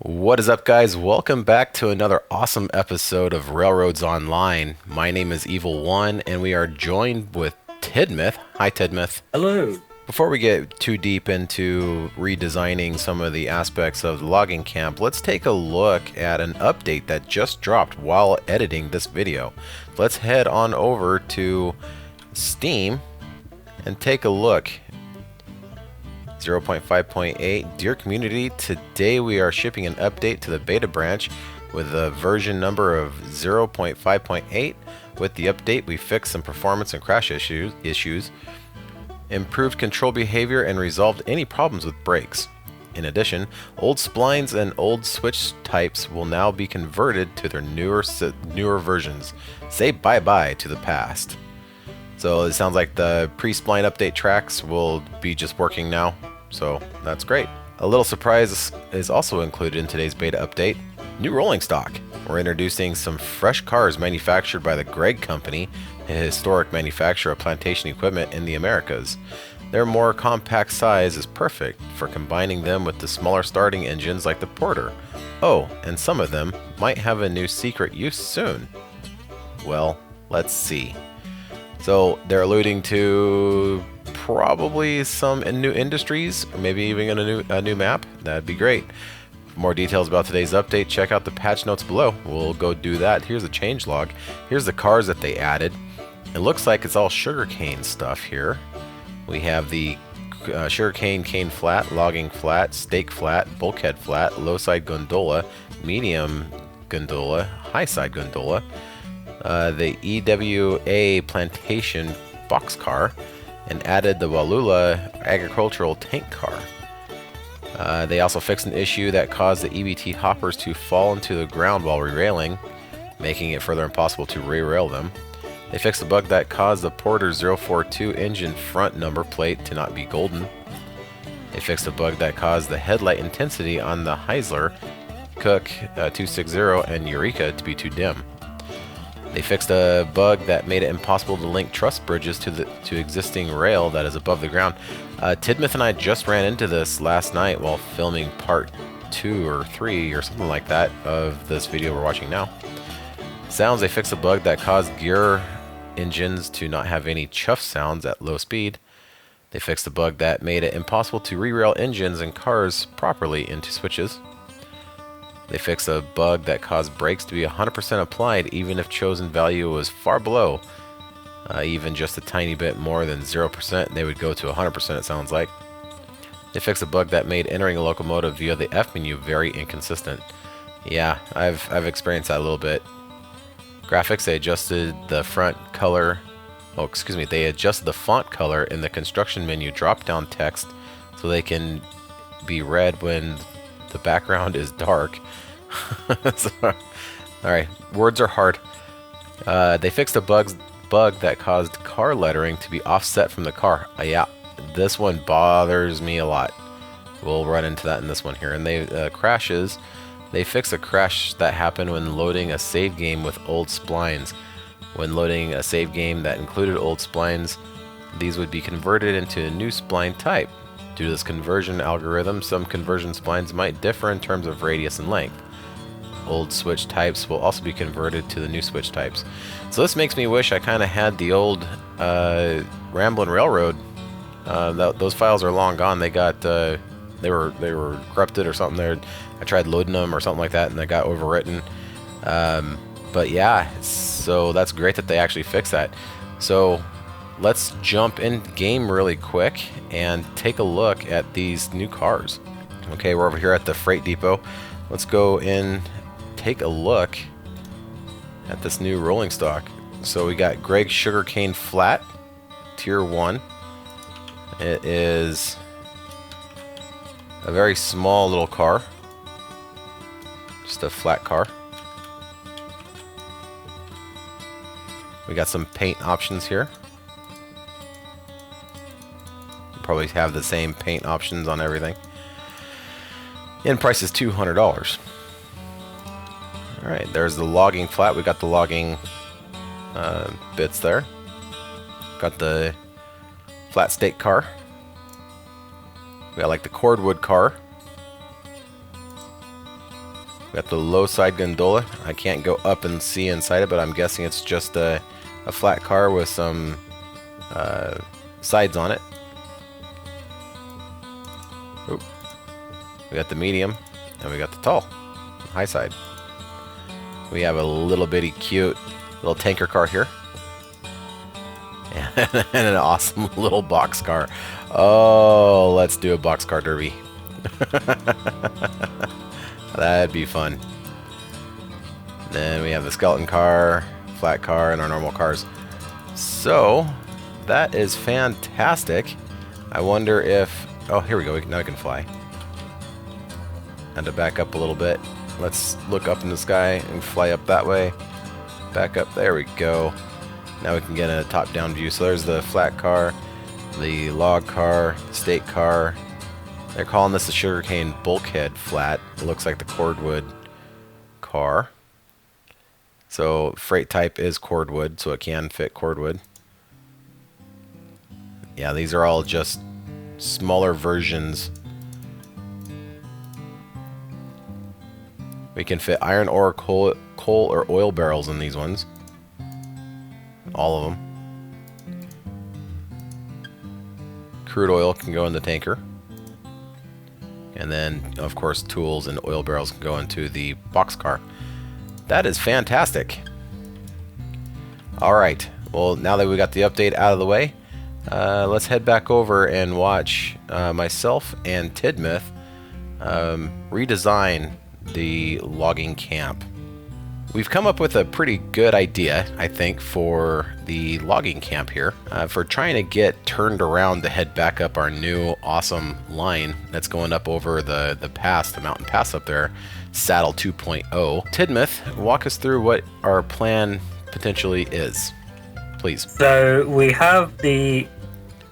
What is up, guys? Welcome back to another awesome episode of Railroads Online. My name is Evil One, and we are joined with Tidmouth. Hi, Tidmouth. Hello. Before we get too deep into redesigning some of the aspects of the logging camp, let's take a look at an update that just dropped while editing this video. Let's head on over to Steam and take a look. 0.5.8. Dear community, today we are shipping an update to the beta branch with a version number of 0.5.8. With the update, we fixed some performance and crash issues, improved control behavior, and resolved any problems with brakes. In addition, old splines and old switch types will now be converted to their newer versions. Say bye-bye to the past. So it sounds like the pre-spline update tracks will be just working now, so that's great. A little surprise is also included in today's beta update. New rolling stock. We're introducing some fresh cars manufactured by the Gregg Company, a historic manufacturer of plantation equipment in the Americas. Their more compact size is perfect for combining them with the smaller starting engines like the Porter. Oh, and some of them might have a new secret use soon. Well, let's see. So they're alluding to probably some new industries, or maybe even a new map. That'd be great. For more details about today's update, check out the patch notes below. We'll go do that. Here's a change log. Here's the cars that they added. It looks like it's all sugarcane stuff here. We have the sugarcane cane flat, logging flat, stake flat, bulkhead flat, low side gondola, medium gondola, high side gondola. The EWA plantation boxcar, and added the Wallula agricultural tank car. They also fixed an issue that caused the EBT hoppers to fall into the ground while re-railing, making it further impossible to re-rail them. They fixed a bug that caused the Porter 042 engine front number plate to not be golden. They fixed a bug that caused the headlight intensity on the Heisler, Cook 260, and Eureka to be too dim. They fixed a bug that made it impossible to link truss bridges to existing rail that is above the ground. Tidmouth and I just ran into this last night while filming part 2 or 3 or something like that of this video we're watching now. Sounds, they fixed a bug that caused gear engines to not have any chuff sounds at low speed. They fixed a bug that made it impossible to re-rail engines and cars properly into switches. They fixed a bug that caused brakes to be 100% applied even if chosen value was far below. Even just a tiny bit more than 0%, they would go to 100%, it sounds like. They fixed a bug that made entering a locomotive via the F menu very inconsistent. Yeah, I've experienced that a little bit. Graphics, they adjusted the front color. Oh, excuse me, they adjusted the font color in the construction menu drop-down text so they can be read when the background is dark. Alright, words are hard. They fixed a bug that caused car lettering to be offset from the car. Yeah, this one bothers me a lot. We'll run into that in this one here. And they crashes. They fixed a crash that happened when loading a save game with old splines. When loading a save game that included old splines, these would be converted into a new spline type. Due to this conversion algorithm, some conversion splines might differ in terms of radius and length. Old switch types will also be converted to the new switch types. So this makes me wish I kind of had the old Ramblin' Railroad. Those files are long gone. They got they were corrupted or something. There, I tried loading them or something like that, and they got overwritten. But yeah, so that's great that they actually fixed that. So let's jump in game really quick and take a look at these new cars. Okay, we're over here at the freight depot. Let's go in, take a look at this new rolling stock. So we got Gregg Sugarcane Flat, Tier 1. It is a very small little car. Just a flat car. We got some paint options here. Probably have the same paint options on everything. And price is $200. Alright, there's the logging flat. We got the logging bits there. Got the flat stake car. We got like the cordwood car. We got the low side gondola. I can't go up and see inside it, but I'm guessing it's just a flat car with some sides on it. Oop. We got the medium, and we got the tall, high side. We have a little bitty cute little tanker car here. And an awesome little box car. Oh, let's do a box car derby. That'd be fun. Then we have the skeleton car, flat car, and our normal cars. So, that is fantastic. I wonder if... Oh, here we go. Now we can fly. Had to back up a little bit. Let's look up in the sky and fly up that way. Back up. There we go. Now we can get a top-down view. So there's the flat car, the log car, state car. They're calling this the sugarcane bulkhead flat. It looks like the cordwood car. So freight type is cordwood, so it can fit cordwood. Yeah, these are all just smaller versions. We can fit iron ore, coal or oil barrels in these ones. All of them. Crude oil can go in the tanker. And then, of course, tools and oil barrels can go into the boxcar. That is fantastic. Alright, well, now that we got the update out of the way, let's head back over and watch myself and Tidmouth redesign the logging camp. We've come up with a pretty good idea, I think, for the logging camp here. For trying to get turned around to head back up our new awesome line that's going up over the pass, the mountain pass up there, Saddle 2.0. Tidmouth, walk us through what our plan potentially is, please. So we have the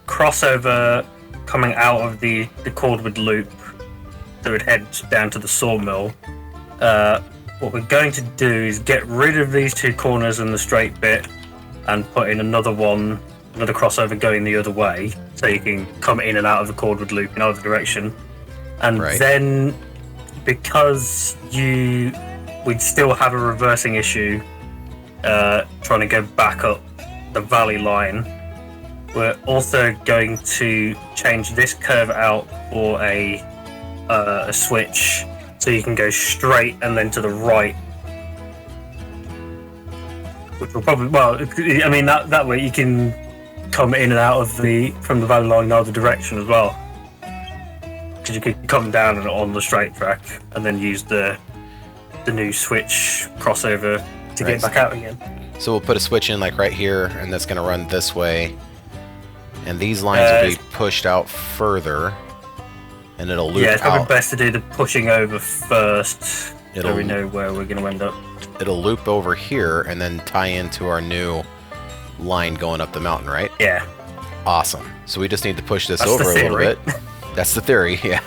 crossover coming out of the cordwood loop, so it heads down to the sawmill. What we're going to do is get rid of these two corners and the straight bit and put in another crossover going the other way, so you can come in and out of the cordwood loop in either direction. And then, because we'd still have a reversing issue trying to go back up the valley line, we're also going to change this curve out for a switch, so you can go straight and then to the right, which will probably, well, I mean, that way you can come in and out of from the valley line in either direction as well, because you could come down and on the straight track and then use the new switch crossover to get back out again. So we'll put a switch in like right here, and that's going to run this way, and these lines will be pushed out further. And it'll loop out. Yeah, it's probably best to do the pushing over first, so we know where we're going to end up. It'll loop over here and then tie into our new line going up the mountain, right? Yeah. Awesome. So we just need to push this over a little bit. That's the theory, yeah.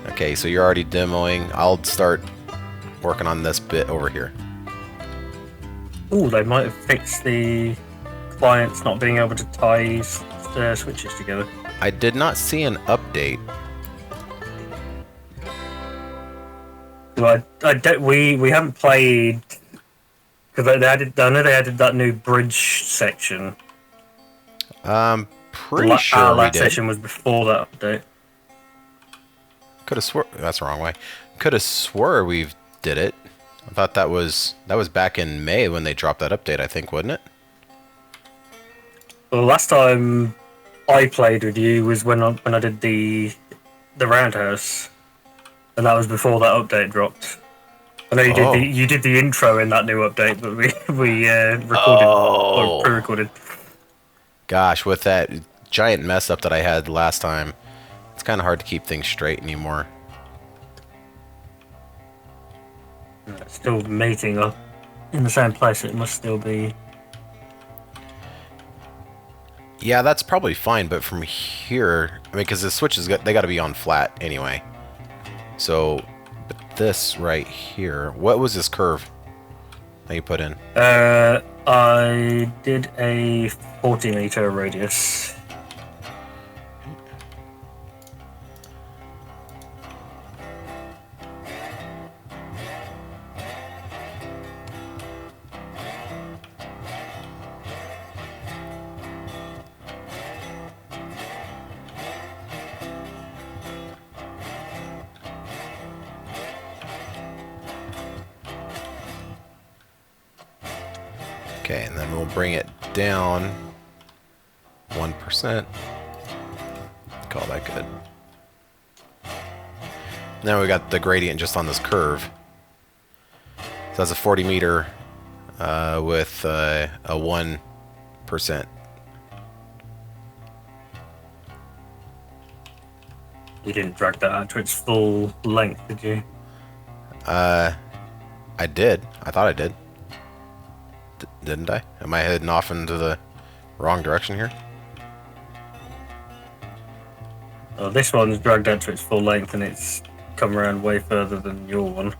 Okay, so you're already demoing. I'll start working on this bit over here. Ooh, they might have fixed the clients not being able to tie the switches together. I did not see an update. Well, we haven't played, because I know they added that new bridge section. Pretty sure we that did. section was before that update. Could have swore that's the wrong way. Could have swore we did it. I thought that was back in May when they dropped that update, I think, wasn't it? Well, last time I played with you was when I did the roundhouse, and that was before that update dropped. I know you did the intro in that new update, but we recorded or pre-recorded. Gosh, with that giant mess up that I had last time, it's kind of hard to keep things straight anymore. It's still meeting up in the same place. It must still be. Yeah, that's probably fine, but from here, I mean, because the switches they got to be on flat anyway. So, but this right here, what was this curve that you put in? I did a 40-meter radius. Okay, and then we'll bring it down 1%. Call that good. Now we got the gradient just on this curve. So that's a 40 meter with a 1%. You didn't drag that out to its full length, did you? I did. I thought I did. Didn't I? Am I heading off into the wrong direction here? Well, this one's dragged out to its full length and it's come around way further than your one.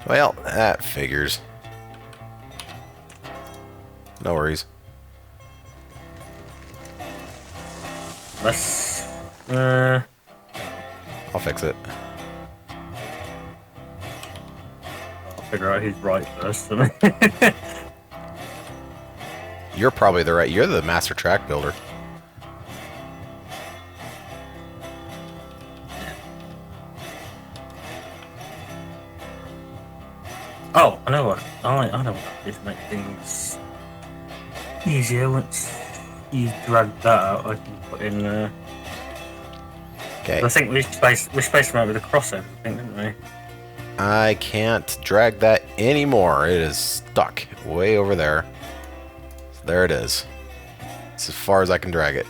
Well, that figures. No worries. Let's... I'll fix it. I'll figure out who's right first. You're probably the right. You're the master track builder. Oh, I know what. I know what I did to make things easier. Once you drag that out, I can put in. Okay. I think we spaced them out with a crossover, I think, didn't we? I can't drag that anymore. It is stuck way over there. So there it is. It's as far as I can drag it.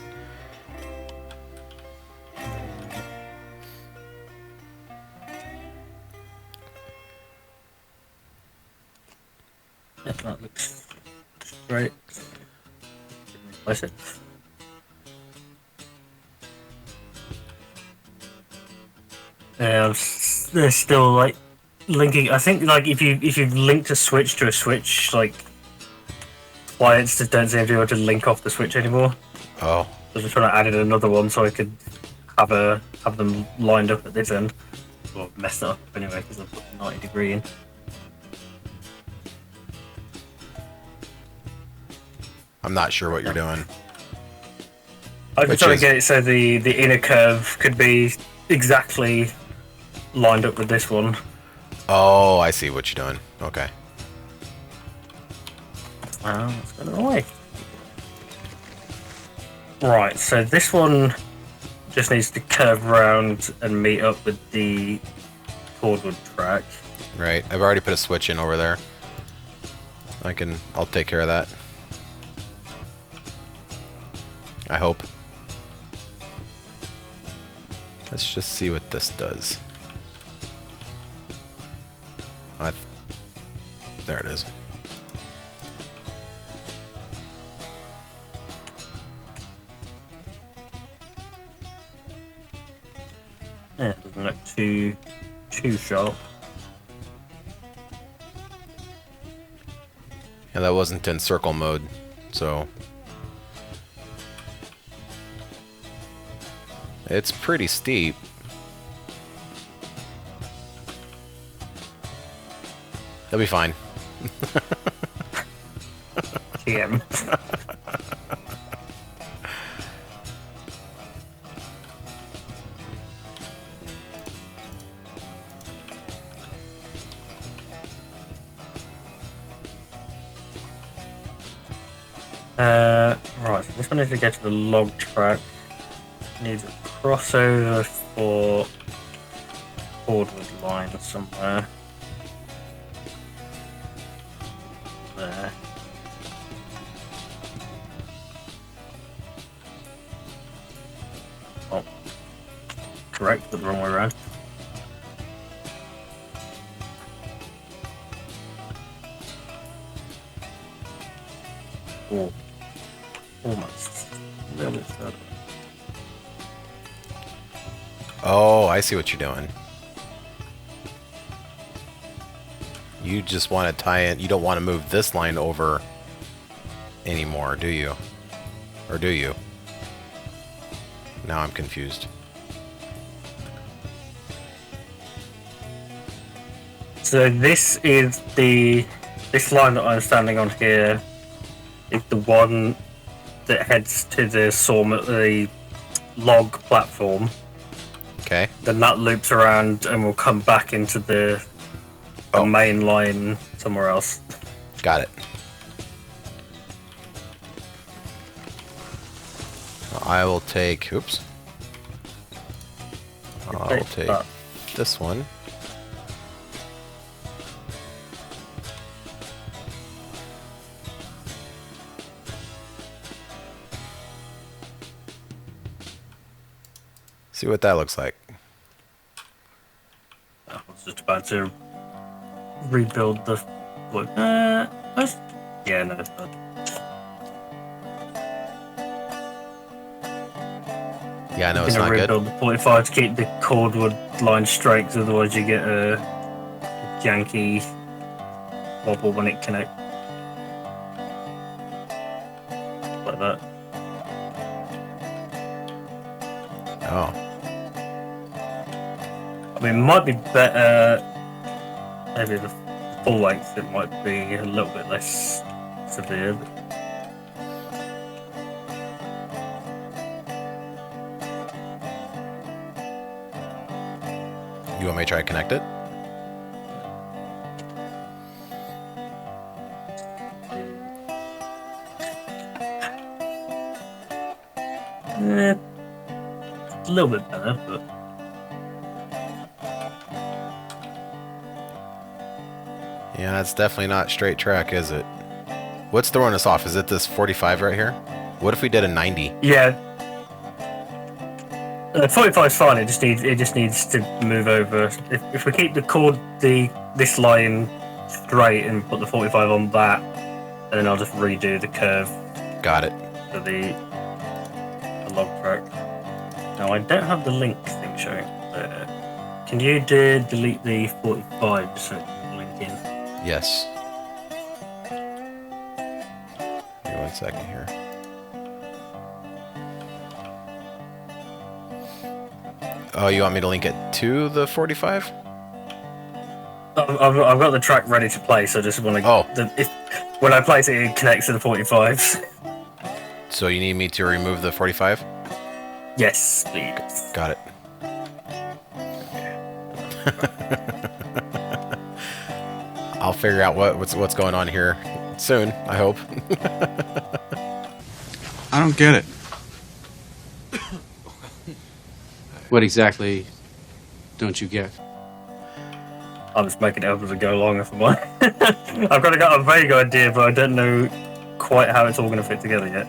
Yeah, that looks great. Place it. Yeah, they're still like linking. I think like if you've linked a switch to a switch, like clients just don't seem to be able to link off the switch anymore. Oh. I was just trying to add in another one so I could have them lined up at this end. Or mess it up anyway because I've put 90° in. I'm not sure what you're doing. I was trying to get it so the inner curve could be exactly lined up with this one. Oh, I see what you're doing. Okay. Oh, it's going away. Right, so this one just needs to curve around and meet up with the cordwood track. Right. I've already put a switch in over there. I'll take care of that. I hope. Let's just see what this does. There it is. Yeah, it doesn't look too sharp. Yeah, that wasn't in circle mode, so it's pretty steep. They'll be fine. TM. Right, so this one needs to get to the log track. Needs a crossover for cordwood line somewhere. There. Oh, correct, but the wrong way around. Oh, almost. A little bit further. Oh, I see what you're doing. You just want to tie in. You don't want to move this line over anymore, do you? Or do you? Now I'm confused. So this line that I'm standing on here is the one that heads to the log platform. Okay. Then that loops around and will come back into the main line somewhere else. Got it. I will take... Oops. I will take this one. See what that looks like. I was just about to rebuild the... What? Yeah, no, it's not. Yeah, I know it's not good. Rebuild the 45 to keep the cordwood line straight, because otherwise you get a janky wobble when it connects. Like that. Oh. I mean, it might be better. Maybe the full length, it might be a little bit less severe. But... You want me to try to connect it? A little bit better, but... Yeah, it's definitely not straight track, is it? What's throwing us off? Is it this 45 right here? What if we did a 90? Yeah. 45 is fine. It just needs to move over. If we keep this line straight and put the 45 on that, and then I'll just redo the curve. Got it. For the log track. Now I don't have the link thing showing there. Can you delete the 45 so it can link in? Yes. Give me 1 second here. Oh, you want me to link it to the 45? I've got the track ready to play, so I just want to. Oh. When I place it, it connects to the 45s. So you need me to remove the 45? Yes, please. Got it. I'll figure out what's going on here soon, I hope. I don't get it. What exactly don't you get? I'm just making it up as I go along, if I'm honest. I've got a vague idea, but I don't know quite how it's all going to fit together yet.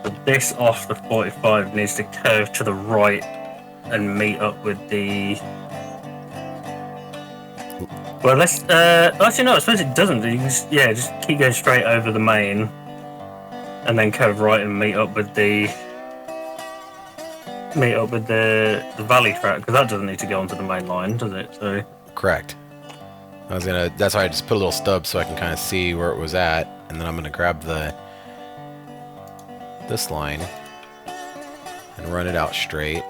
But this off the 45 needs to curve to the right and meet up with the... Well, let's... actually, no, I suppose it doesn't. You can just keep going straight over the main and then curve right and meet up with the valley track, because that doesn't need to go onto the main line, does it? So Correct. That's why I just put a little stub so I can kind of see where it was at, and then I'm gonna grab this line and run it out straight.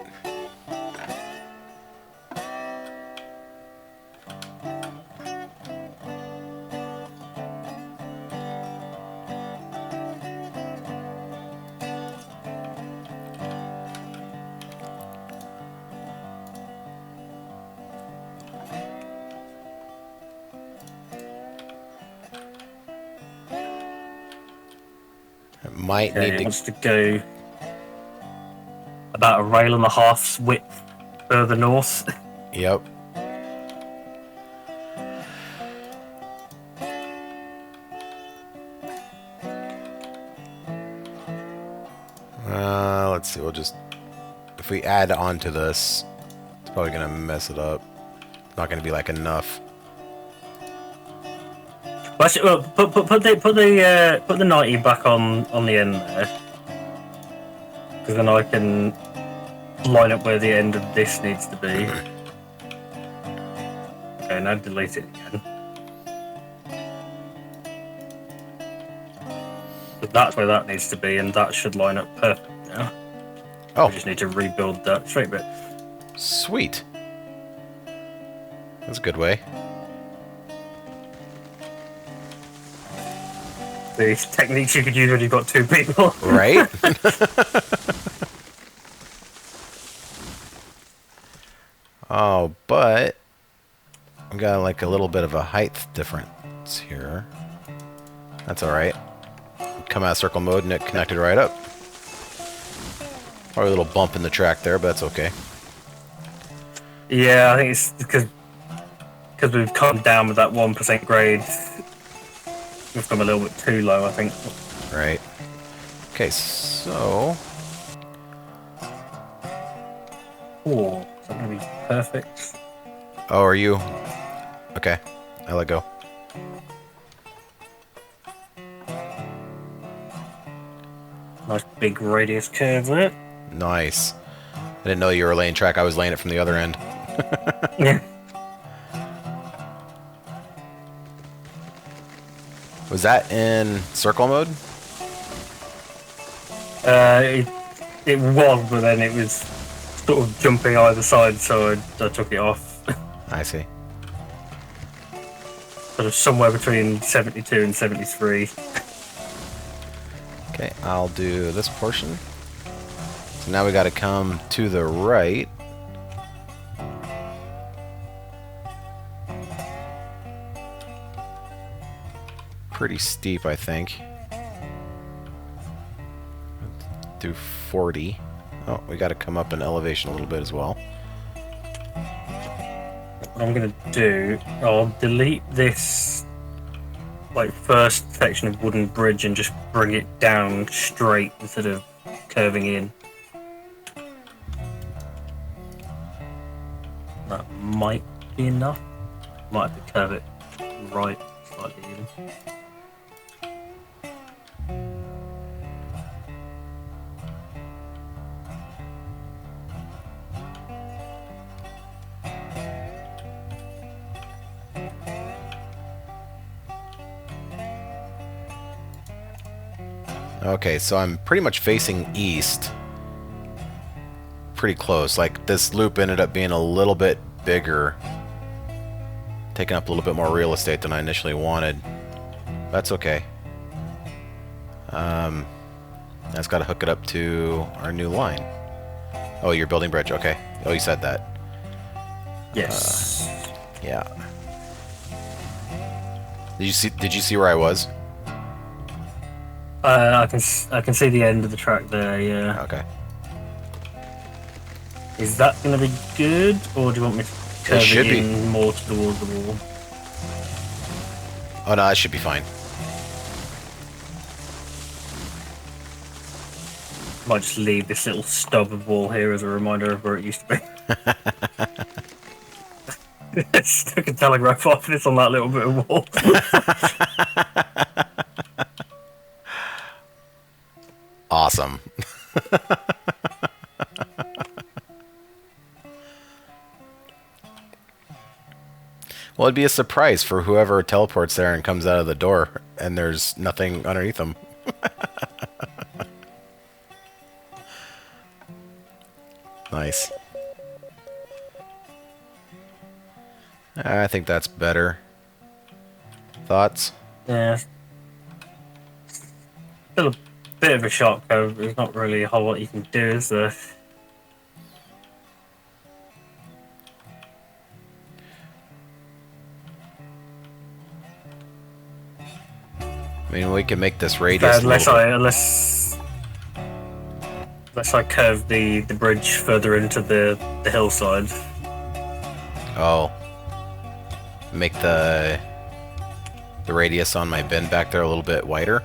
Might need it to... wants to go about a rail and a half's width further north. Yep. Let's see, we'll just... If we add on to this, it's probably going to mess it up. It's not going to be like enough. Well, put the 90 back on the end there, because then I can line up where the end of this needs to be. Okay, now delete it again. But that's where that needs to be, and that should line up perfect now. Oh. We just need to rebuild that straight bit. Sweet. That's a good way. The techniques you could use when you've got two people. Right? Oh, but we got like a little bit of a height difference here. That's alright. Come out of circle mode and it connected right up. Probably a little bump in the track there, but that's okay. Yeah, I think it's because we've come down with that 1% grade. We've come a little bit too low, I think. Right. Okay, so... Oh, is that going to be perfect? Oh, are you? Okay, I let go. Nice big radius curve there. Nice. I didn't know you were laying track. I was laying it from the other end. Yeah. Was that in circle mode? It was, but then it was sort of jumping either side, so I took it off. I see. Sort of somewhere between 72 and 73. Okay, I'll do this portion. So now we got to come to the right. Pretty steep, I think. Do 40. Oh, we got to come up in elevation a little bit as well. What I'm gonna do, I'll delete this like first section of wooden bridge and just bring it down straight instead of curving in. That might be enough. Might have to curve it right slightly even. Okay, so I'm pretty much facing east. Pretty close. Like, this loop ended up being a little bit bigger. Taking up a little bit more real estate than I initially wanted. That's okay. I just gotta hook it up to our new line. Oh, you're building bridge. Okay. Oh, you said that. Yes. Yeah. Did you see where I was? I can see the end of the track there. Yeah. Okay. Is that going to be good, or do you want me to curve should it be. in more towards the wall? Oh no, that should be fine. Might just leave this little stub of wall here as a reminder of where it used to be. Stuck a telegraph office on that little bit of wall. Awesome. Well, it'd be a surprise for whoever teleports there and comes out of the door and there's nothing underneath them. Nice. I think that's better. Thoughts? Yeah. Still a bit of a shock, though. There's not really a whole lot you can do, is there? I mean, we can make this radius Unless I curve the bridge further into the hillside. Oh. Make the radius on my bin back there a little bit wider.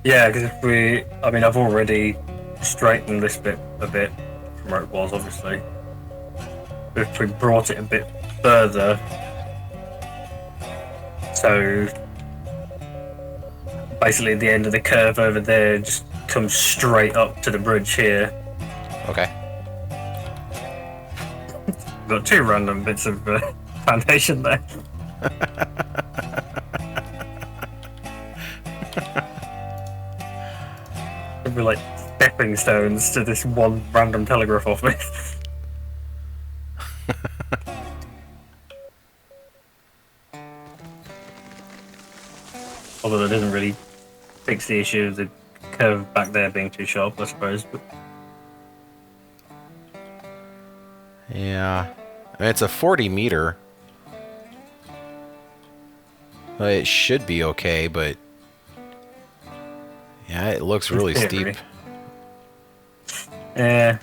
Yeah, because I've already straightened this bit a bit from where it was, obviously. But if we brought it a bit further, so basically the end of the curve over there just comes straight up to the bridge here. Okay. Got two random bits of foundation there. It'd be like stepping stones to this one random telegraph office. Although that doesn't really fix the issue of the curve back there being too sharp, I suppose. But Yeah. I mean, it's a 40 meter. Well, it should be okay, but yeah, it looks really steep. Yeah.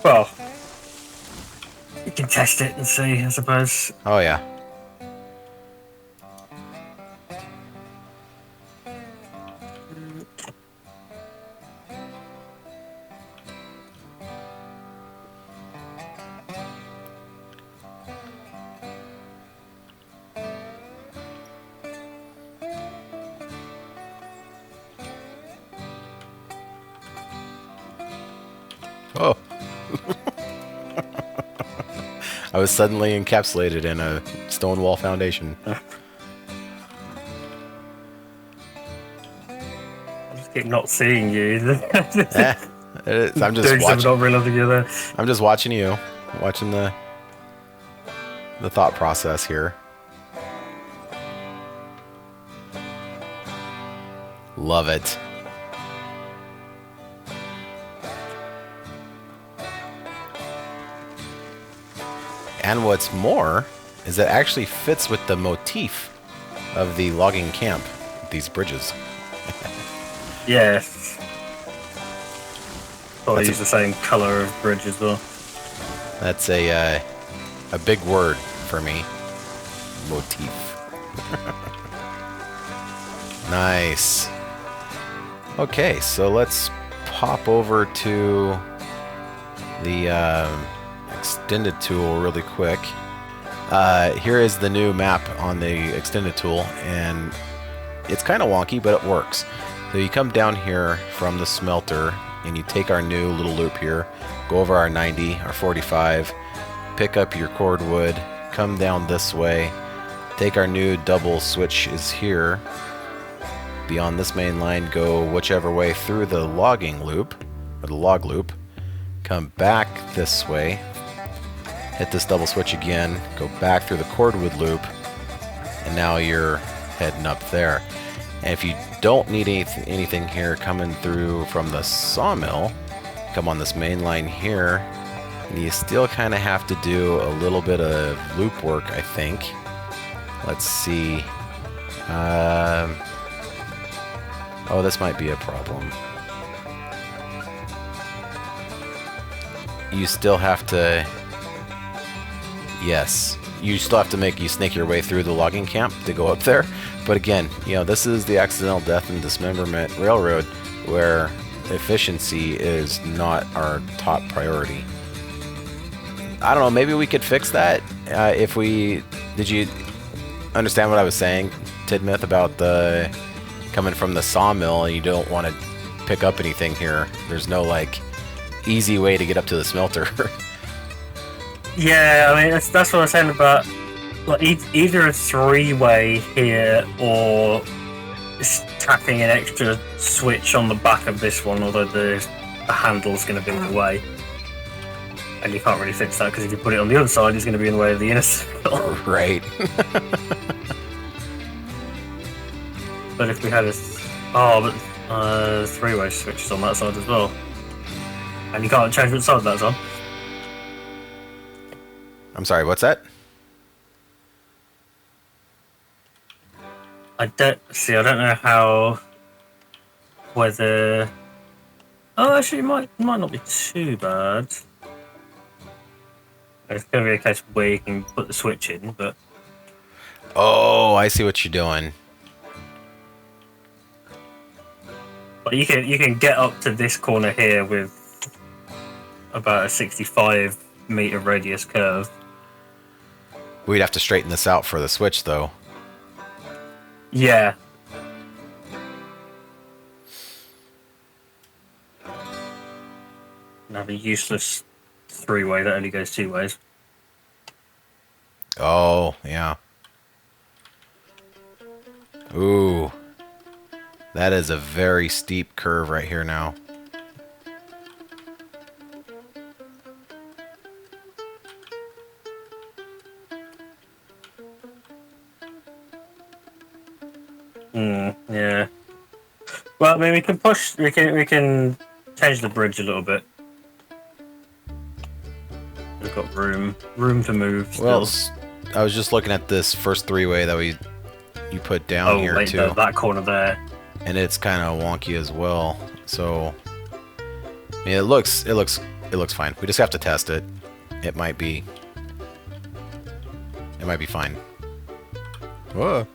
Well, you can test it and see, I suppose. Oh yeah. Oh. I was suddenly encapsulated in a stone wall foundation. I just keep not seeing you. Eh, it is. I'm just Doing something, watching. not realizing you're there. I'm just watching you, watching the thought process here. Love it. And what's more is it actually fits with the motif of the logging camp, these bridges. Yes. Probably use the same color of bridge as well. That's a big word for me. Motif. Nice. Okay, so let's pop over to the extended tool really quick. Here is the new map on the extended tool, and it's kind of wonky, but it works. So you come down here from the smelter, and you take our new little loop here, go over our 90, our 45, pick up your cordwood, come down this way, take our new double switch is here, beyond this main line, go whichever way through the logging loop, or the log loop, come back this way, hit this double switch again, go back through the cordwood loop, and now you're heading up there. And if you don't need anything here coming through from the sawmill, come on this main line here, and you still kind of have to do a little bit of loop work, I think. Let's see. Oh, this might be a problem. You still have to... Yes, you still have to snake your way through the logging camp to go up there. But again, you know, this is the accidental death and dismemberment railroad where efficiency is not our top priority. I don't know, maybe we could fix that if we... Did you understand what I was saying, Tidmouth, about the coming from the sawmill and you don't want to pick up anything here? There's no, like, easy way to get up to the smelter. Yeah, I mean, that's what I was saying about like either a three-way here or just tacking an extra switch on the back of this one, although the handle's going to be in the way. And you can't really fix that because if you put it on the other side, it's going to be in the way of the inner circle. Right. But if we had a three-way switch is on that side as well. And you can't change which side that's on. I'm sorry, what's that? I don't know how whether. Oh, actually, it might not be too bad. It's going to be a case where you can put the switch in, but Oh, I see what you're doing. but you can get up to this corner here with about a 65-meter radius curve. We'd have to straighten this out for the switch, though. Yeah. And have a useless three-way that only goes two ways. Oh, yeah. Ooh. That is a very steep curve right here now. Yeah. Well, I mean, we can push. We can change the bridge a little bit. We've got room to move. Still. Well, I was just looking at this first three-way that you put down here wait, too, that corner there. and it's kind of wonky as well. So I mean, it looks fine. We just have to test it. It might be fine. Whoa.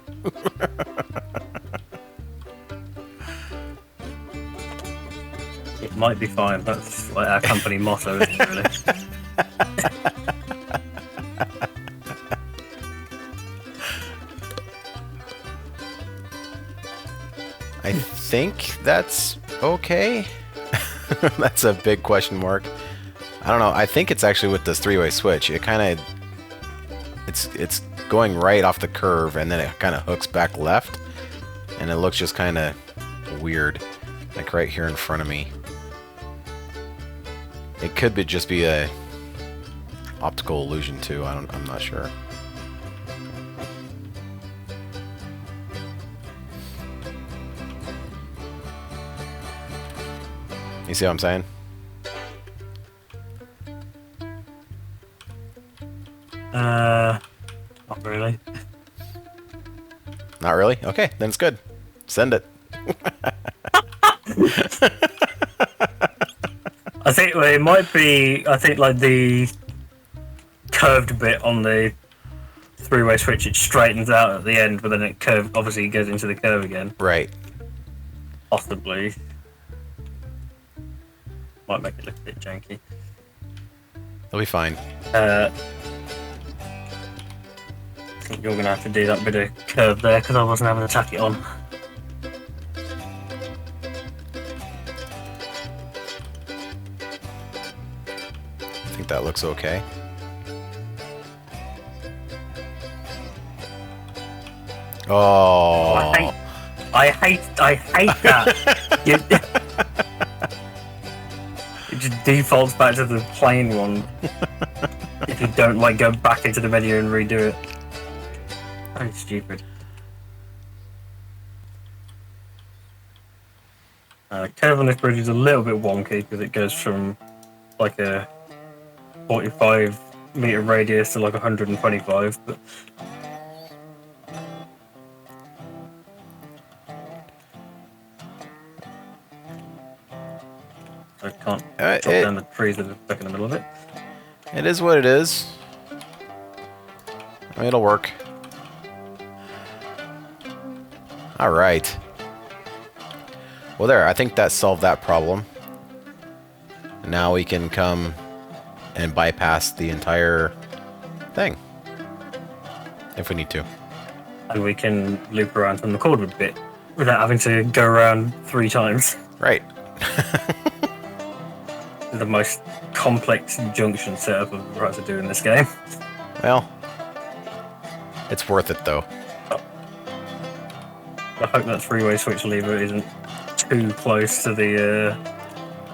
It might be fine. That's like our company motto, isn't it, really? I think that's okay. That's a big question mark. I don't know. I think it's actually with this three-way switch. It kind of it's going right off the curve, and then it kind of hooks back left, and it looks just kind of weird, like right here in front of me. It could just be a optical illusion too. I'm not sure. You see what I'm saying? Not really. Not really? Okay, then it's good. Send it. I think it might be. I think like the curved bit on the three-way switch, it straightens out at the end, but then it obviously goes into the curve again. Right. Possibly. Might make it look a bit janky. It'll be fine. I think you're gonna have to do that bit of curve there because I wasn't having to tack it on. I think that looks okay. Oh. I hate that. It just defaults back to the plain one. If you don't like go back into the menu and redo it. Very stupid. Curve on this bridge is a little bit wonky because it goes from like a 45-meter radius to like 125, but I can't chop down the trees that are stuck in the middle of it. It is what it is. I mean, it'll work. All right. Well, there. I think that solved that problem. Now we can come and bypass the entire thing if we need to. And we can loop around from the cordwood bit without having to go around 3 times. Right. The most complex junction setup I've ever had to do in this game. Well, it's worth it though. I hope that three-way switch lever isn't too close to the.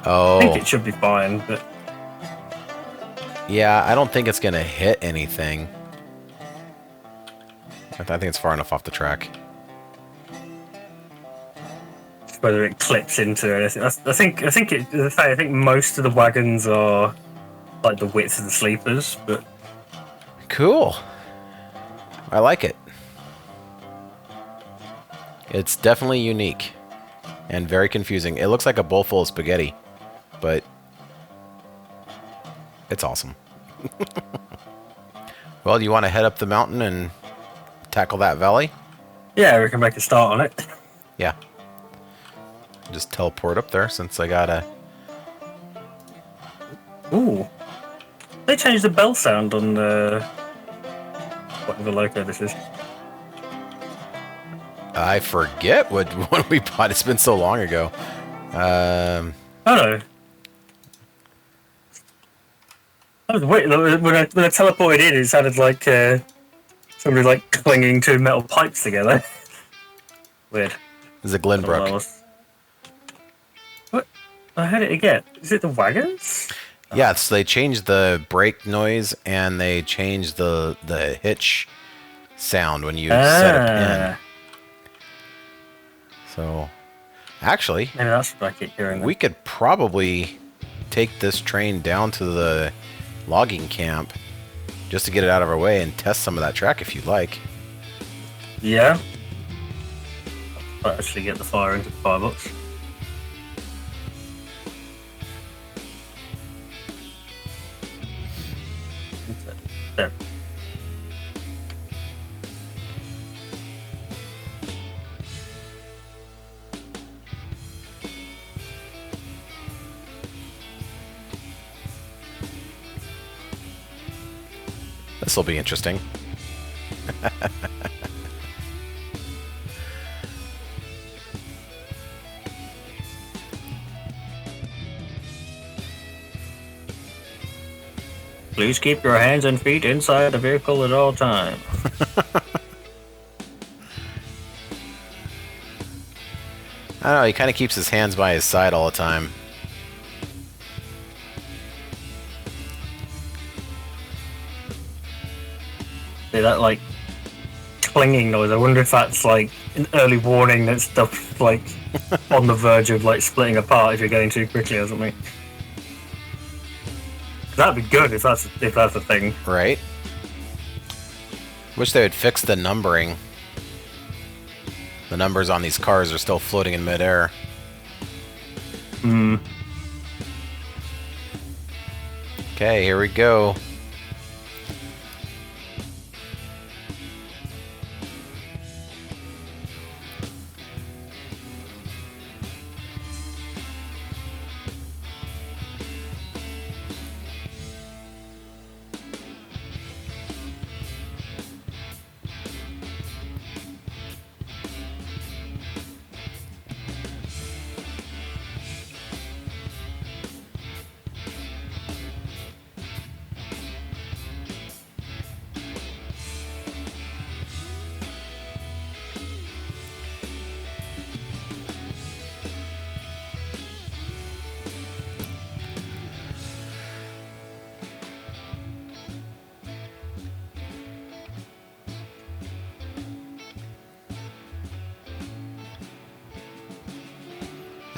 Oh. I think it should be fine, but yeah, I don't think it's gonna hit anything. I think it's far enough off the track. whether it clips into anything. I think most of the wagons are like the width of the sleepers, but cool. I like it. It's definitely unique and very confusing. It looks like a bowl full of spaghetti, but it's awesome. Well, do you want to head up the mountain and tackle that valley? yeah, we can make a start on it. Yeah. Just teleport up there since I gotta... Ooh. They changed the bell sound on the... whatever loco this is. I forget what one we bought. It's been so long ago. Oh no. That was weird. When I teleported in, it sounded like somebody like clinging two metal pipes together. Weird. This is a Glenbrook. What? I heard it again. Is it the wagons? Yeah, so they changed the brake noise and they changed the hitch sound when you set it in. So, Actually, Maybe that's what I keep hearing. we could probably take this train down to the logging camp just to get it out of our way and test some of that track if you'd like. Yeah. I'll actually get the fire into the firebox. There. This will be interesting. Please keep your hands and feet inside the vehicle at all times. I don't know, he kind of keeps his hands by his side all the time. See that like clinging noise? I wonder if that's like an early warning that stuff's like on the verge of like splitting apart if you're going too quickly or something. That'd be good if that's a thing. Right? Wish they would fix the numbering. The numbers on these cars are still floating in midair. Hmm. Okay, here we go.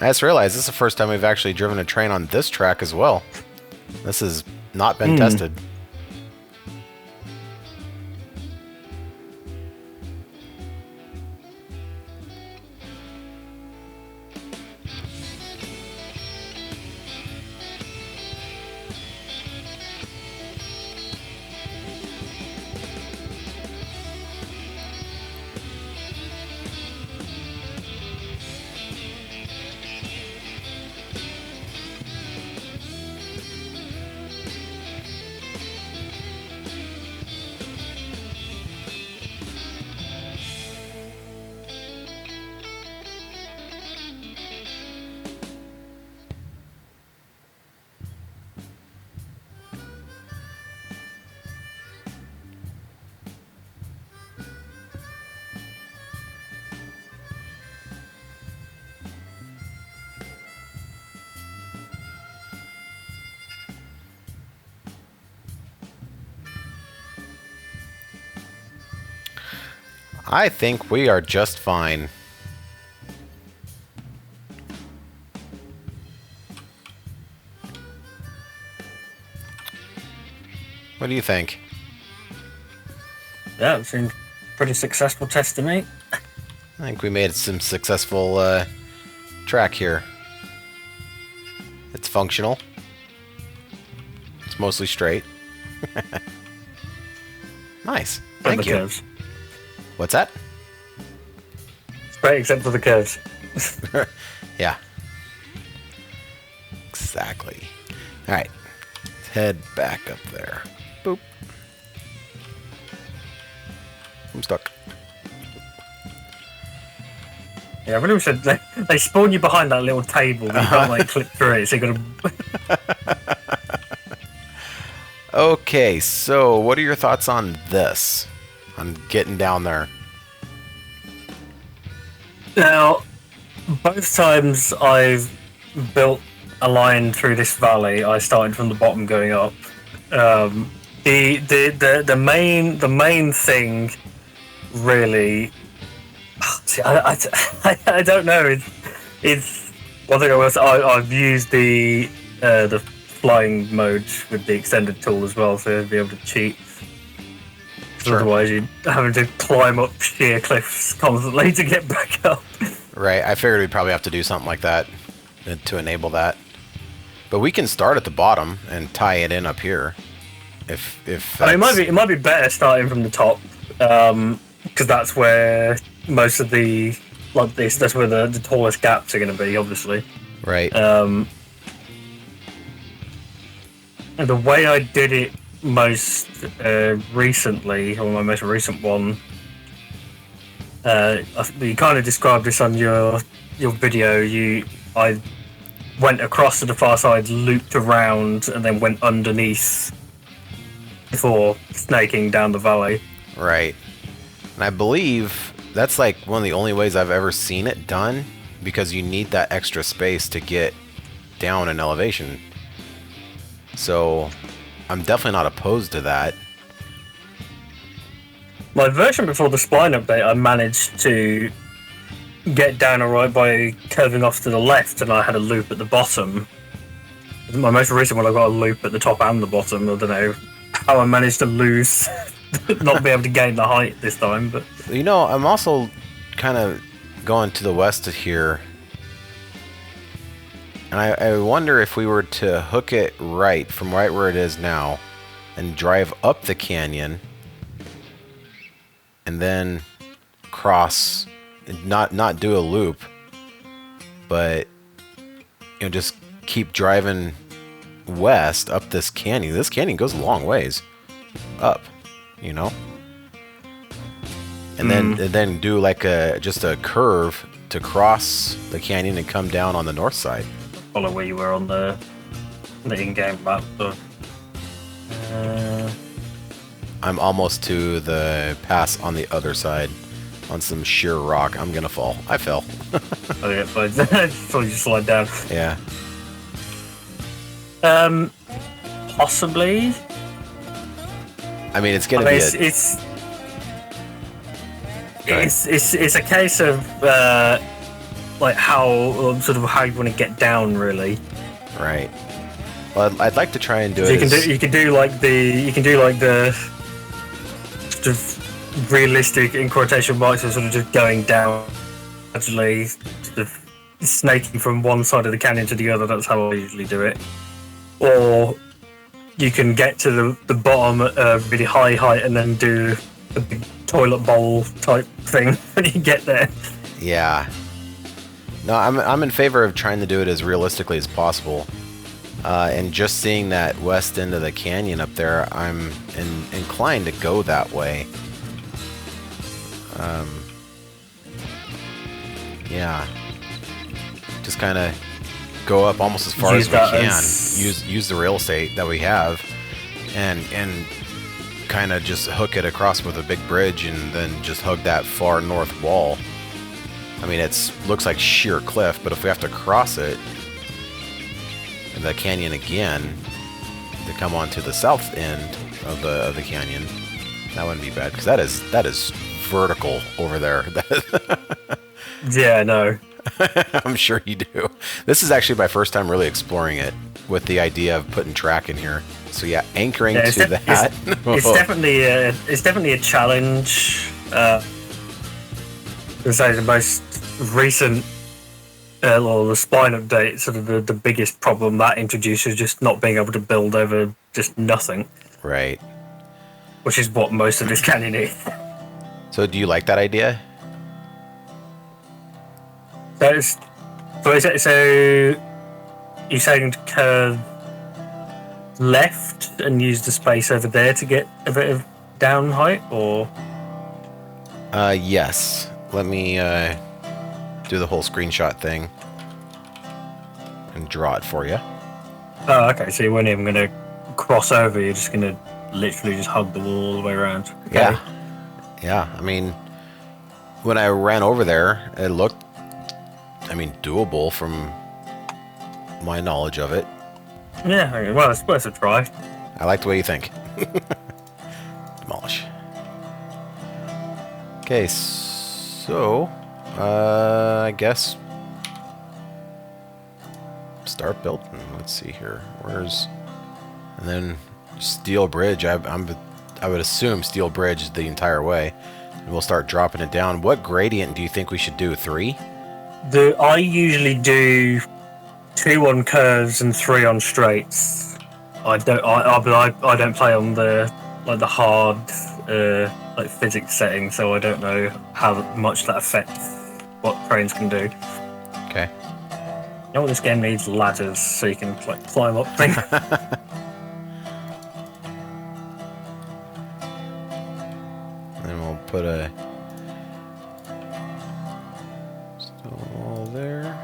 I just realized this is the first time we've actually driven a train on this track as well. This has not been tested. I think we are just fine. What do you think? Yeah, it seemed pretty successful test to me. I think we made some successful track here. It's functional. It's mostly straight. Nice. Thank you. Curves. What's that? Straight except for the curves. Yeah. Exactly. All right. Let's head back up there. Boop. I'm stuck. Yeah, I really wish they spawn you behind that little table. You can't like click through it, so you gotta. Okay, so what are your thoughts on this? On getting down there? Now, both times I've built a line through this valley, I started from the bottom going up. The main thing, really. See, I don't know. It's one thing I've used the flying mode with the extended tool as well to be able to cheat. Sure. Otherwise, you're having to climb up sheer cliffs constantly to get back up. Right. I figured we'd probably have to do something like that to enable that. But we can start at the bottom and tie it in up here. If I mean, it might be better starting from the top, because that's where most of the that's where the tallest gaps are going to be, obviously. right. And the way I did it most recently, or my most recent one, you kind of described this on your video. I went across to the far side, looped around, and then went underneath before snaking down the valley. Right. And I believe that's like one of the only ways I've ever seen it done, because you need that extra space to get down in elevation. So I'm definitely not opposed to that. My version before the spline update, I managed to get down alright by curving off to the left, and I had a loop at the bottom. My most recent one, I got a loop at the top and the bottom. I don't know how I managed to lose, not be able to gain the height this time. But You know, I'm also kind of going to the west of here. And I wonder if we were to hook it right from right where it is now and drive up the canyon and then cross, not do a loop, but just keep driving west up this canyon. This canyon goes a long ways up, and then do like just a curve to cross the canyon and come down on the north side. follow where you were on the in-game map. So, I'm almost to the pass on the other side on some sheer rock. I'm gonna fall. I fell. oh yeah, but so you just slide down. Yeah. Possibly. I mean, it's gonna be it's a case of like how sort of how you want to get down, really. right. Well, I'd like to try and do So it. you can do like the sort of realistic in quotation marks of sort of just going down, actually sort of snaking from one side of the canyon to the other. That's how I usually do it. Or you can get to the bottom at a really high height and then do a big toilet bowl type thing when you get there. Yeah. No, I'm in favor of trying to do it as realistically as possible. And just seeing that west end of the canyon up there, I'm inclined to go that way. Yeah. Just kind of go up almost as far as we can. Use the real estate that we have, and kind of just hook it across with a big bridge, and then just hug that far north wall. I mean, looks like sheer cliff, but if we have to cross it, the canyon again, to come onto the south end of the canyon, that wouldn't be bad, because that is vertical over there. Yeah, I know. I'm sure you do. This is actually my first time really exploring it with the idea of putting track in here. So yeah, anchoring to that. It's definitely a challenge. To say the most recent or the spine update, sort of the biggest problem that introduces just not being able to build over just nothing. Right. Which is what most of this canyon is. So do you like that idea? So you're saying to curve left and use the space over there to get a bit of down height, or? Yes. Let me do the whole screenshot thing and draw it for you. Oh, okay. So you weren't even going to cross over. You're just going to literally just hug the wall all the way around. Okay. Yeah. Yeah. I mean, when I ran over there, it looked, doable from my knowledge of it. Yeah. Okay. Well, it's worth a try. I like the way you think. Demolish. Okay, so I guess start building. Let's see here. Where's... And then steel bridge. I would assume steel bridge is the entire way. And we'll start dropping it down. What gradient do you think we should do? 3? I usually do 2 on curves and 3 on straights. I don't play on the hard physics setting, so I don't know how much that affects what trains can do. Okay. You know what, this game needs ladders so you can climb up things. Then we'll put a stone wall there.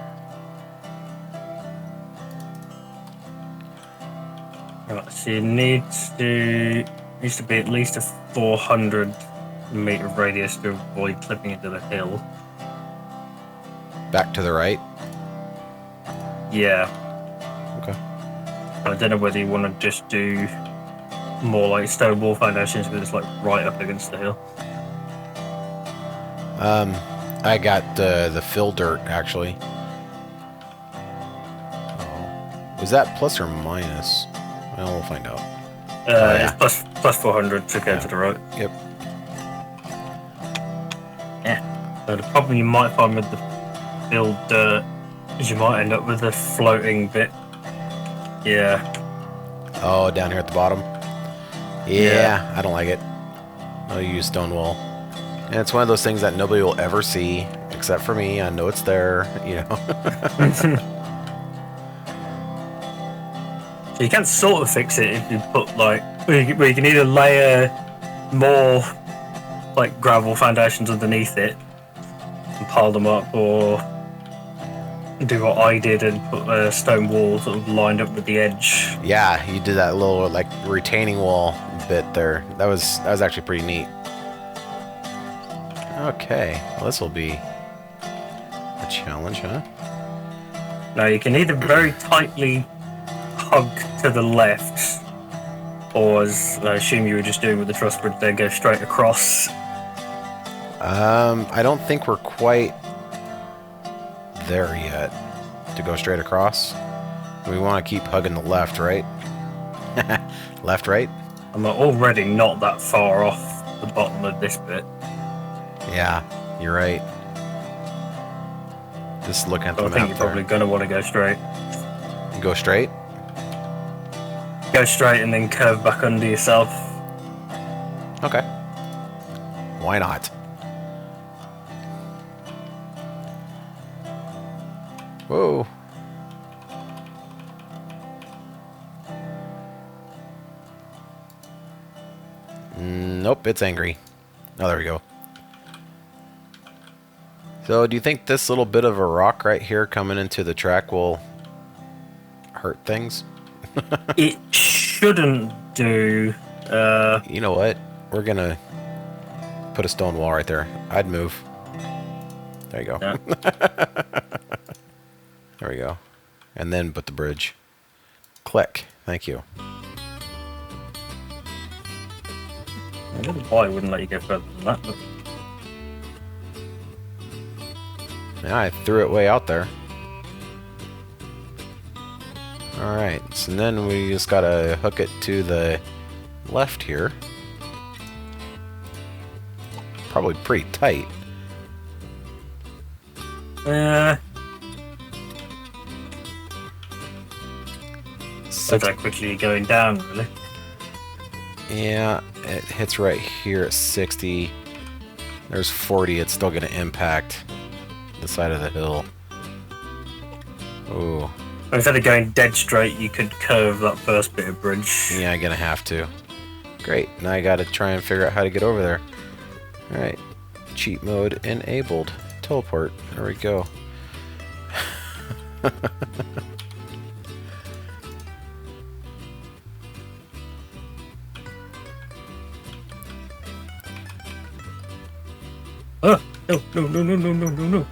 Right, so you needs to be at least a 400-meter radius to avoid clipping into the hill. Back to the right. Yeah. Okay. I don't know whether you want to just do more like stone wall foundations because it's right up against the hill. I got the fill dirt actually. Was that plus or minus? Well, we'll find out. Yeah. It's plus 400 to go to the right. Yep. Yeah. So the problem you might find with the fill dirt is you might end up with a floating bit. Yeah. Oh, down here at the bottom. Yeah, I don't like it. I'll use stone wall. And it's one of those things that nobody will ever see, except for me. I know it's there, you know. So you can sort of fix it if you put where you can either layer more gravel foundations underneath it and pile them up, or do what I did and put a stone wall sort of lined up with the edge. Yeah, you did that little retaining wall bit there. That was actually pretty neat. Okay, well, this will be a challenge, huh? Now you can either very tightly hug to the left, or as I assume you were just doing with the truss bridge there, go straight across. I don't think we're quite there yet to go straight across. We want to keep hugging the left, right? Left, right? I'm already not that far off the bottom of this bit. Yeah, you're right. Just looking at the I map think you're probably going to want to go straight. Go straight? Go straight and then curve back under yourself. Okay. Why not? Whoa. Nope, it's angry. Oh, there we go. So, do you think this little bit of a rock right here coming into the track will hurt things? It shouldn't do. You know what? We're gonna put a stone wall right there. I'd move. There you go. Yeah. There we go. And then put the bridge. Click. Thank you. I don't know why I wouldn't let you go further than that, but Yeah, I threw it way out there. Alright, so then we just gotta hook it to the left here. Probably pretty tight. That's how quickly you're going down, really. Yeah, it hits right here at 60. There's 40, it's still gonna impact the side of the hill. Ooh. Instead of going dead straight, you could curve that first bit of bridge. Yeah, I'm gonna have to. Great, now I gotta try and figure out how to get over there. Alright, cheat mode enabled. Teleport, there we go. Oh, no.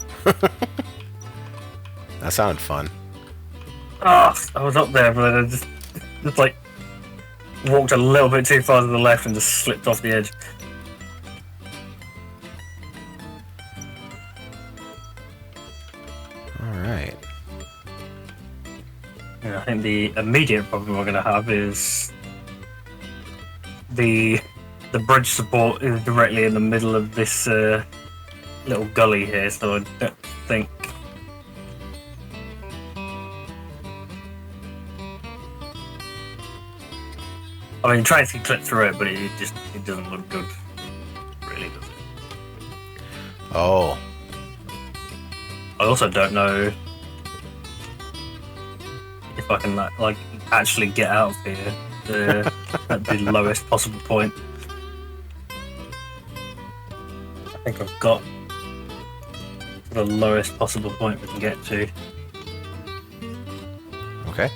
That sounded fun. Ah, I was up there, but I just walked a little bit too far to the left and just slipped off the edge. Alright. think the immediate problem we're going to have is the bridge support is directly in the middle of this little gully here, so I don't think. I mean, trying to clip through it, but it doesn't look good, really, does it? Oh. I also don't know if I can like actually get out of here at the lowest possible point. I think I've got the lowest possible point we can get to. Okay.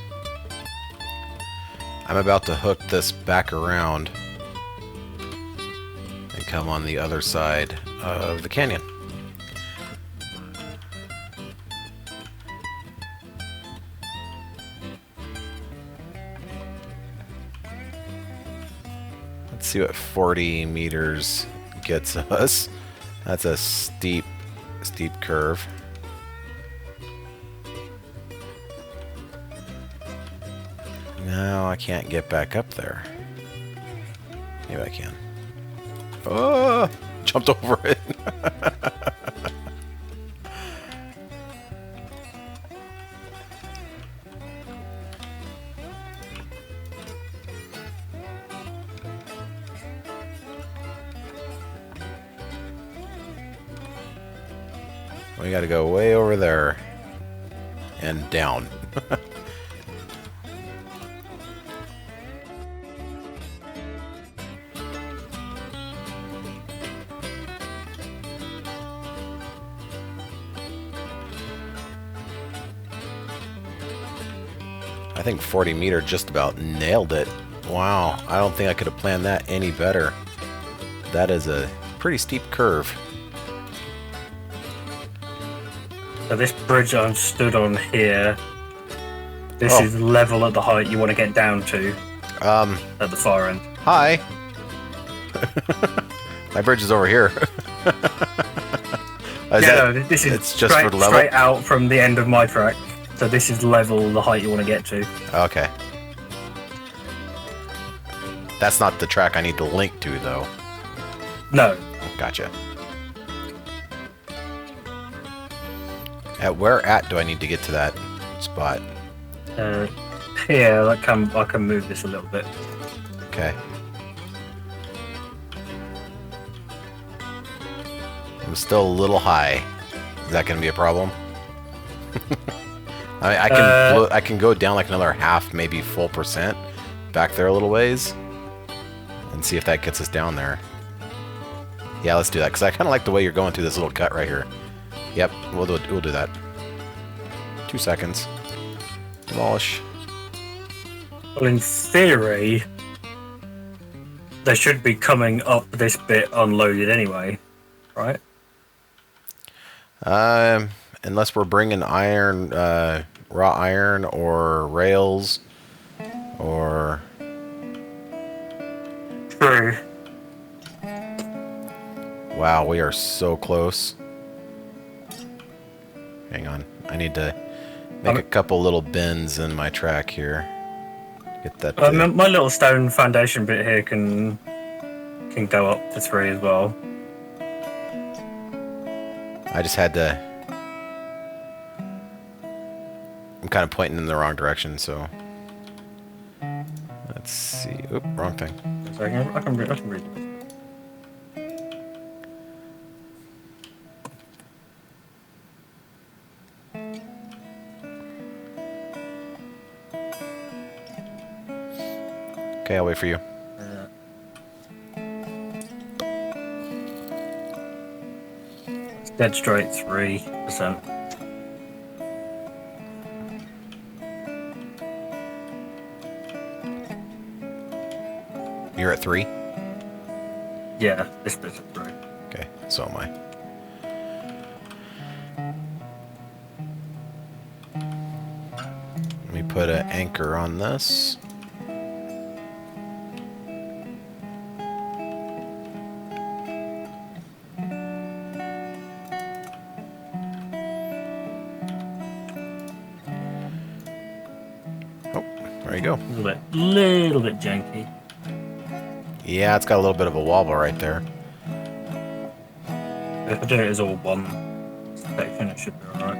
I'm about to hook this back around and come on the other side of the canyon. Let's see what 40 meters gets us. That's a steep curve. No, I can't get back up there. Maybe I can. Oh, jumped over it. We gotta go way over there and down. I think 40 meter just about nailed it. Wow, I don't think I could have planned that any better. That is a pretty steep curve. So this bridge I'm stood on here, this is level at the height you want to get down to at the far end. Hi. My bridge is over here. This is it's just for the level? straight out from the end of my track. So this is level the height you want to get to. Okay. That's not the track I need to link to, though. No. Gotcha. At where do I need to get to that spot? Here, I can move this a little bit. Okay. I'm still a little high. Is that going to be a problem? I can go down like another half, maybe full percent, back there a little ways, and see if that gets us down there. Yeah, let's do that, because I kind of like the way you're going through this little cut right here. Yep, we'll do that. 2 seconds. Demolish. Well, in theory, they should be coming up this bit unloaded anyway, right? Unless we're bringing iron, raw iron, or rails, or... True. Wow, we are so close. Hang on, I need to make a couple little bends in my track here. Get that. My little stone foundation bit here can go up to 3 as well. I just had to... I'm kind of pointing in the wrong direction, so... Let's see. Oop, wrong thing. So I can read this. Okay, I'll wait for you. It's dead straight 3%. You're at 3? Yeah, this bit's at 3. Okay, so am I. Let me put an anchor on this. There you go. Little bit janky. Yeah, it's got a little bit of a wobble right there. If I do it as all one section, it should be alright.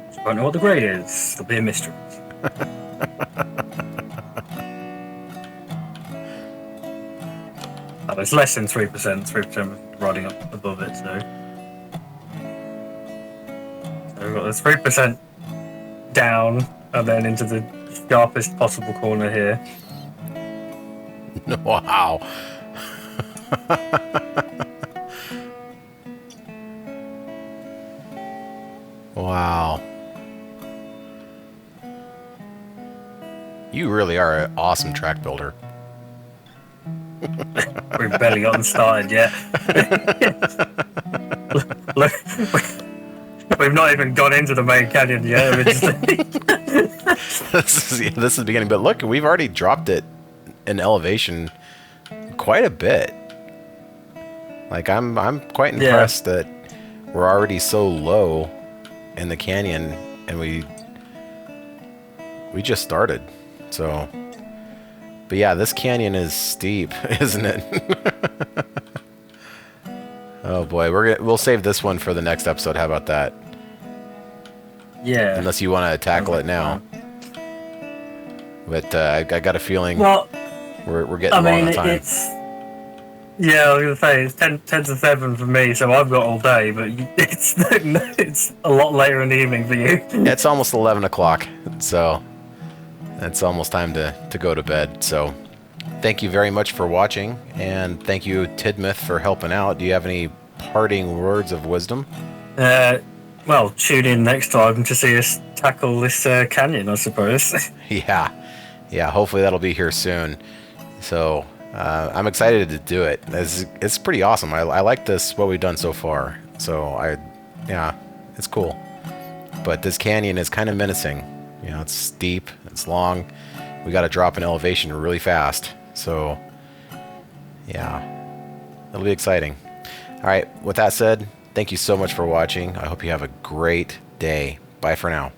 Just don't know what the grade is. It'll be a mystery. Oh, it's less than 3%. 3% riding up above it, so we've got this 3% down, and then into the sharpest possible corner here. Wow. Wow. You really are an awesome track builder. We've barely gotten started yet. Look, we've not even gone into the main canyon yet. This is the beginning, but look, we've already dropped it in elevation quite a bit. Like I'm quite impressed that we're already so low in the canyon, and we just started. So, but yeah, this canyon is steep, isn't it? Oh boy, we'll save this one for the next episode. How about that? Yeah. Unless you want to tackle it now. But I got a feeling we're getting long on time. I was gonna say it's 10 to 7 for me, so I've got all day. But it's a lot later in the evening for you. It's almost 11 o'clock, so it's almost time to go to bed. So thank you very much for watching, and thank you, Tidmouth, for helping out. Do you have any parting words of wisdom? Well, tune in next time to see us tackle this canyon, I suppose. Yeah, hopefully that'll be here soon. So I'm excited to do it. It's pretty awesome. I like what we've done so far. So it's cool. But this canyon is kind of menacing. You know, it's steep, it's long. We got to drop an elevation really fast. So yeah, it'll be exciting. All right, with that said, thank you so much for watching. I hope you have a great day. Bye for now.